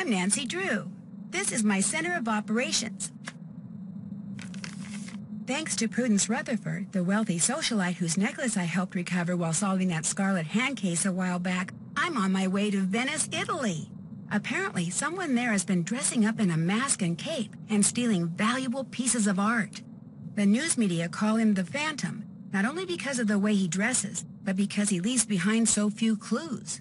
I'm Nancy Drew. This is my center of operations. Thanks to Prudence Rutherford, the wealthy socialite whose necklace I helped recover while solving that scarlet hand case a while back, I'm on my way to Venice, Italy. Apparently, someone there has been dressing up in a mask and cape and stealing valuable pieces of art. The news media call him the Phantom, not only because of the way he dresses, but because he leaves behind so few clues.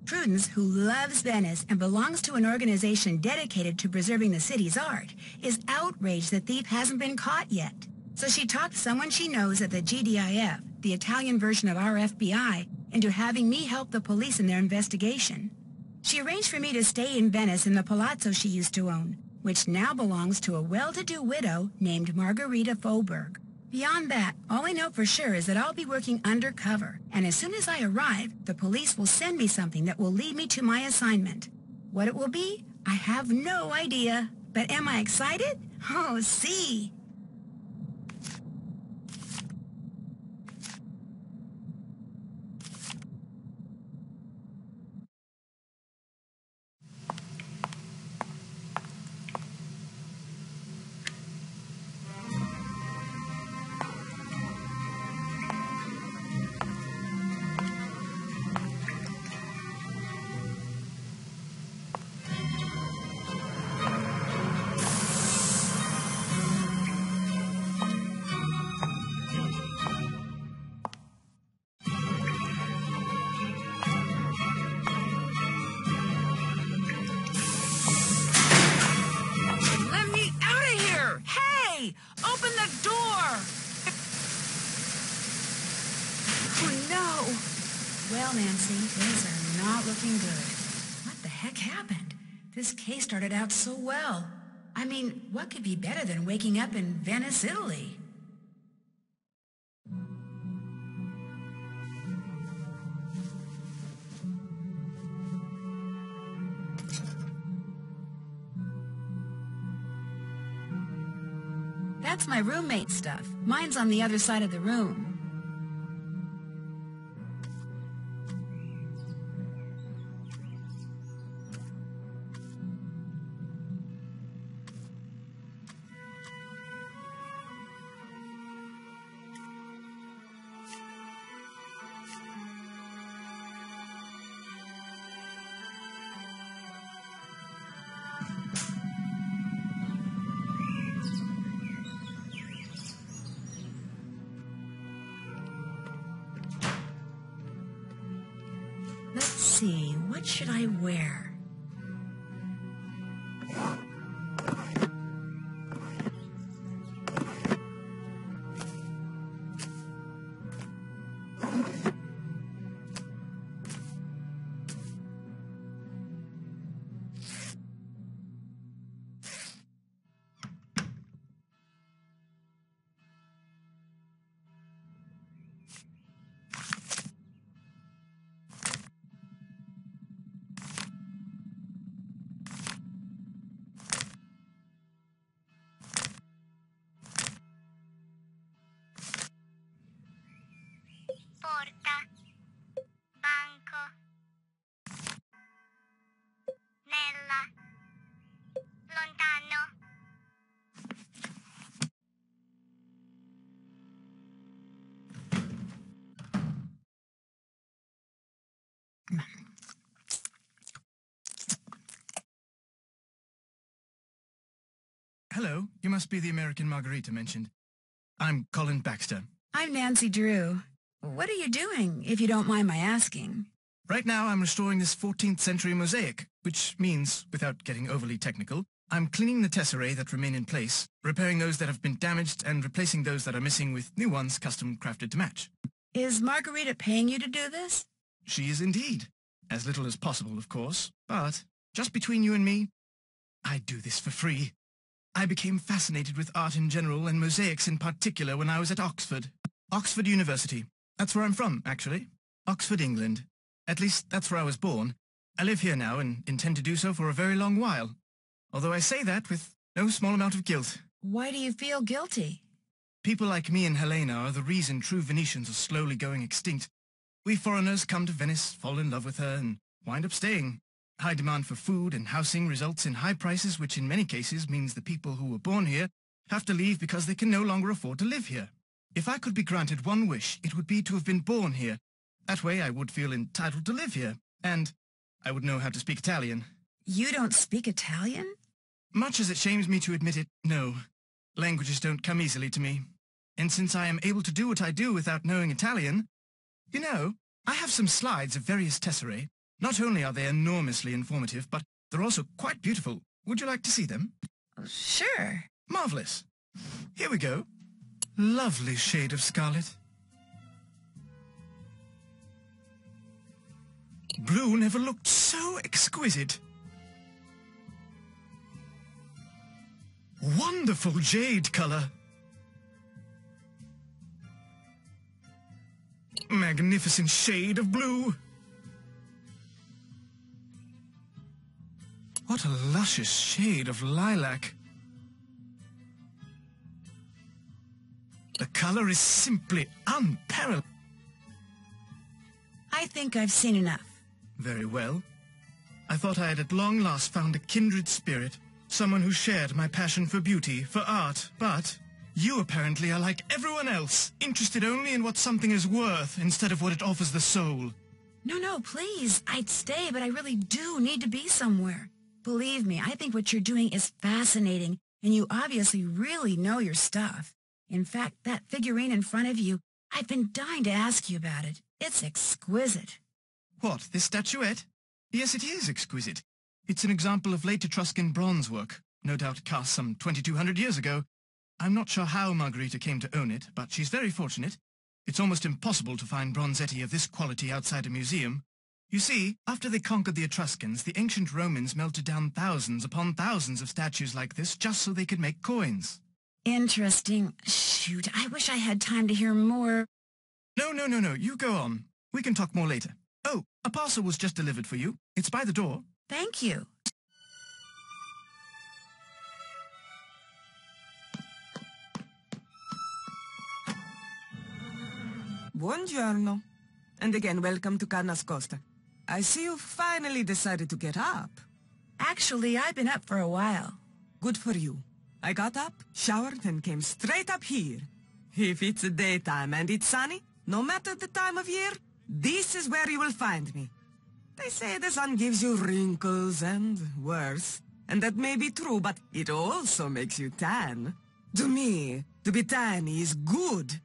Prudence, who loves Venice and belongs to an organization dedicated to preserving the city's art, is outraged the thief hasn't been caught yet. So she talked someone she knows at the GDIF, the Italian version of our FBI, into having me help the police in their investigation. She arranged for me to stay in Venice in the palazzo she used to own, which now belongs to a well-to-do widow named Margherita Faubourg. Beyond that, all I know for sure is that I'll be working undercover, and as soon as I arrive, the police will send me something that will lead me to my assignment. What it will be, I have no idea. But am I excited? Oh, see! Open the door! Oh, no! Well, Nancy, things are not looking good. What the heck happened? This case started out so well. I mean, what could be better than waking up in Venice, Italy? That's my roommate's stuff. Mine's on the other side of the room. Let's see, what should I wear? Porta, banco, nella, lontano. Hello, you must be the American Margherita mentioned. I'm Colin Baxter. I'm Nancy Drew. What are you doing, if you don't mind my asking? Right now I'm restoring this 14th century mosaic, which means, without getting overly technical, I'm cleaning the tesserae that remain in place, repairing those that have been damaged and replacing those that are missing with new ones custom crafted to match. Is Margherita paying you to do this? She is indeed. As little as possible, of course, but just between you and me, I do this for free. I became fascinated with art in general and mosaics in particular when I was at Oxford. Oxford University. That's where I'm from, actually. Oxford, England. At least, that's where I was born. I live here now and intend to do so for a very long while. Although I say that with no small amount of guilt. Why do you feel guilty? People like me and Helena are the reason true Venetians are slowly going extinct. We foreigners come to Venice, fall in love with her, and wind up staying. High demand for food and housing results in high prices, which in many cases means the people who were born here have to leave because they can no longer afford to live here. If I could be granted one wish, it would be to have been born here. That way I would feel entitled to live here, and I would know how to speak Italian. You don't speak Italian? Much as it shames me to admit it, no. Languages don't come easily to me. And since I am able to do what I do without knowing Italian, you know, I have some slides of various tesserae. Not only are they enormously informative, but they're also quite beautiful. Would you like to see them? Sure. Marvelous. Here we go. Lovely shade of scarlet. Blue never looked so exquisite. Wonderful jade color. Magnificent shade of blue. What a luscious shade of lilac. The color is simply unparalleled. I think I've seen enough. Very well. I thought I had at long last found a kindred spirit, someone who shared my passion for beauty, for art, but you apparently are like everyone else, interested only in what something is worth instead of what it offers the soul. No, please. I'd stay, but I really do need to be somewhere. Believe me, I think what you're doing is fascinating, and you obviously really know your stuff. In fact, that figurine in front of you, I've been dying to ask you about it. It's exquisite. What, this statuette? Yes, it is exquisite. It's an example of late Etruscan bronze work, no doubt cast some 2,200 years ago. I'm not sure how Margherita came to own it, but she's very fortunate. It's almost impossible to find bronzetti of this quality outside a museum. You see, after they conquered the Etruscans, the ancient Romans melted down thousands upon thousands of statues like this just so they could make coins. Interesting. Shoot, I wish I had time to hear more. No, you go on. We can talk more later. Oh, a parcel was just delivered for you. It's by the door. Thank you. Buongiorno. And again, welcome to Carnas Costa. I see you finally decided to get up. Actually, I've been up for a while. Good for you. I got up, showered, and came straight up here. If it's daytime and it's sunny, no matter the time of year, this is where you will find me. They say the sun gives you wrinkles and worse, and that may be true, but it also makes you tan. To me, to be tan is good.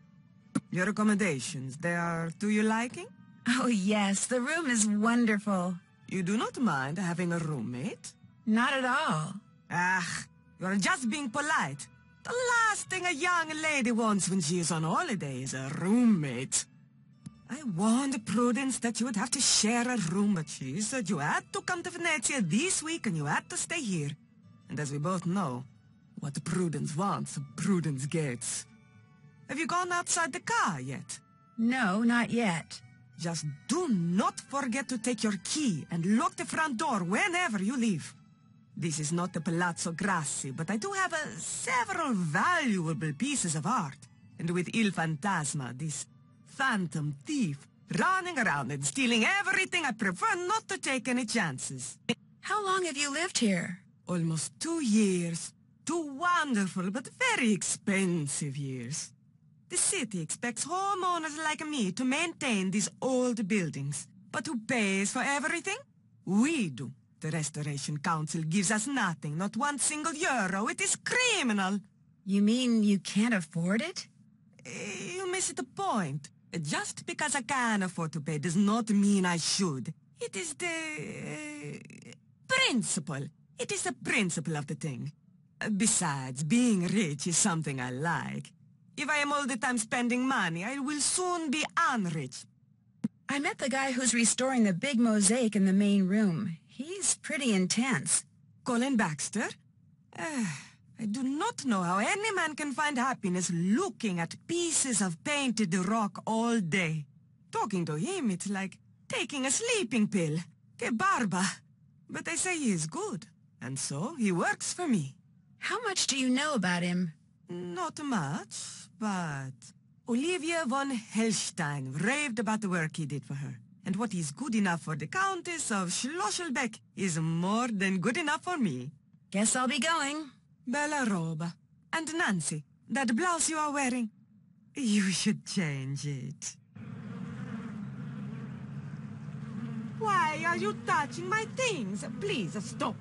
Your accommodations, they are to your liking? Oh, yes, the room is wonderful. You do not mind having a roommate? Not at all. Ah, you're just being polite. The last thing a young lady wants when she is on holiday is a roommate. I warned Prudence that you would have to share a room, but she said you had to come to Venezia this week and you had to stay here. And as we both know, what Prudence wants, Prudence gets. Have you gone outside the car yet? No, not yet. Just do not forget to take your key and lock the front door whenever you leave. This is not the Palazzo Grassi, but I do have several valuable pieces of art. And with Il Fantasma, this phantom thief, running around and stealing everything, I prefer not to take any chances. How long have you lived here? Almost 2 years. 2 wonderful but very expensive years. The city expects homeowners like me to maintain these old buildings. But who pays for everything? We do. The Restoration Council gives us nothing, not one single euro. It is criminal. You mean you can't afford it? You missed the point. Just because I can afford to pay does not mean I should. It is the principle. It is the principle of the thing. Besides, being rich is something I like. If I am all the time spending money, I will soon be unrich. I met the guy who's restoring the big mosaic in the main room. He's pretty intense. Colin Baxter? I do not know how any man can find happiness looking at pieces of painted rock all day. Talking to him, it's like taking a sleeping pill. Que barba. But they say he is good, and so he works for me. How much do you know about him? Not much, but Olivia von Hellstein raved about the work he did for her. And what is good enough for the Countess of Schlosselbeck is more than good enough for me. Guess I'll be going. Bella roba. And Nancy, that blouse you are wearing, you should change it. Why are you touching my things? Please stop.